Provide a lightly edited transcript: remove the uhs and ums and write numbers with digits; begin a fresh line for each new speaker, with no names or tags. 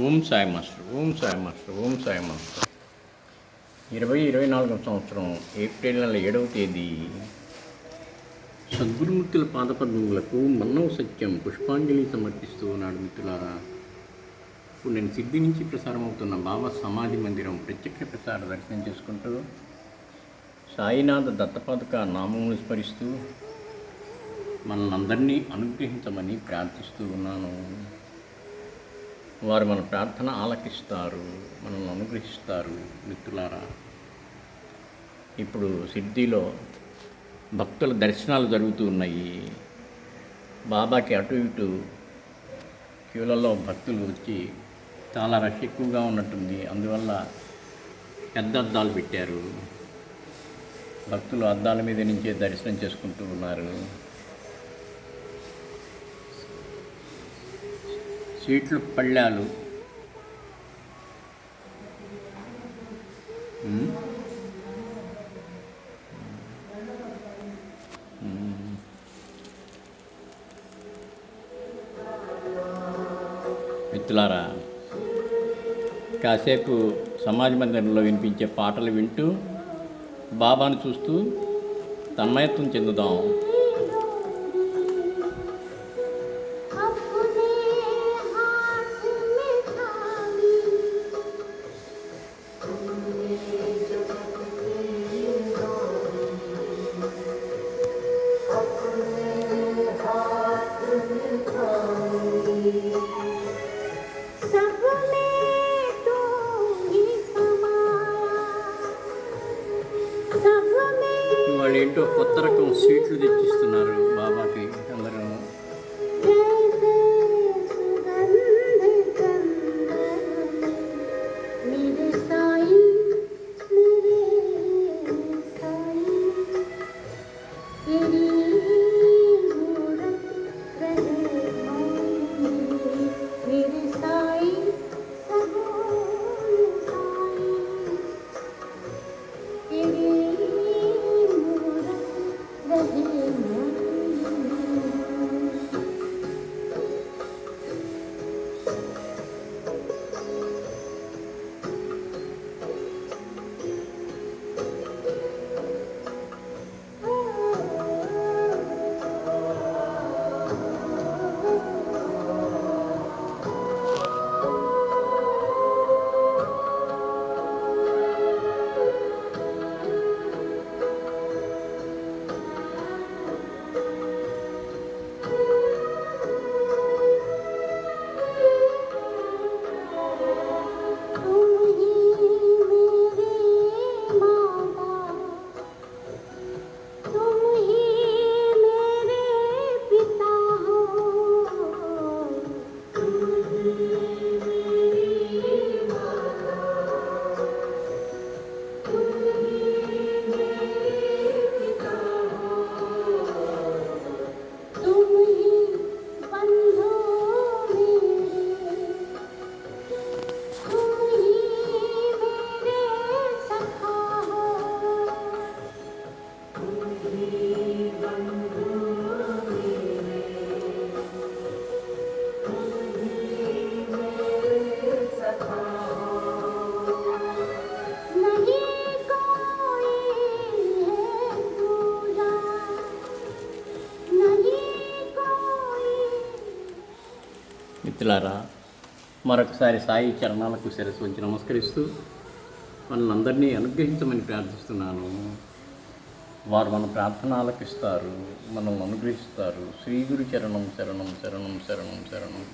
Om Sai master, Om Sai master, Om Sai master. 2024 సంవత్సరం April నెల 7వ తేదీ. సద్గురుమూర్తుల పాదపద్మములకు మన్నవ సత్యం పుష్పాంజలి సమర్పిస్తూ ఉన్నాడు మిత్రులారా. ఇప్పుడు నేను సిద్ధి నుంచి ప్రసారం అవుతున్న బాబా సమాధి మందిరం ప్రత్యక్ష ప్రసార దర్శనం చేసుకుంటూ సాయినాథ దత్తపాదుక నామమును స్మరిస్తూ మనందరినీ అనుగ్రహించమని ప్రార్థిస్తూ ఉన్నాను. వారు మన ప్రార్థన ఆలకిస్తారు, మనల్ని అనుగ్రహిస్తారు మిత్రులారా. ఇప్పుడు సిద్ధిలో భక్తుల దర్శనాలు జరుగుతూ ఉన్నాయి. బాబాకి అటు ఇటు క్యూలలో భక్తులు వచ్చి చాలా రష్ ఎక్కువగా ఉన్నట్టుంది. అందువల్ల పెద్ద అద్దాలు పెట్టారు. భక్తులు అద్దాల మీద నుంచే దర్శనం చేసుకుంటూ ఉన్నారు. సీట్లు పళ్ళాలు, మిత్రులారా, కాసేపు సమాజ మందిరంలో వినిపించే పాటలు వింటూ బాబాను చూస్తూ తన్మయత్వం చెందుదాం. వాళ్ళు ఏంటో కొత్త రకం స్వీట్లు తెచ్చిస్తున్నారు బాబాకి అందరూ. మిత్రులారా, మరొకసారి సాయి చరణాలకు శిరస్సు వంచి నమస్కరిస్తూ మనందరినీ అనుగ్రహించమని ప్రార్థిస్తున్నాను. వారు మన ప్రార్థన ఆలకిస్తారు, మనల్ని అనుగ్రహిస్తారు. శ్రీ గురు చరణం శరణం శరణం శరణం శరణం.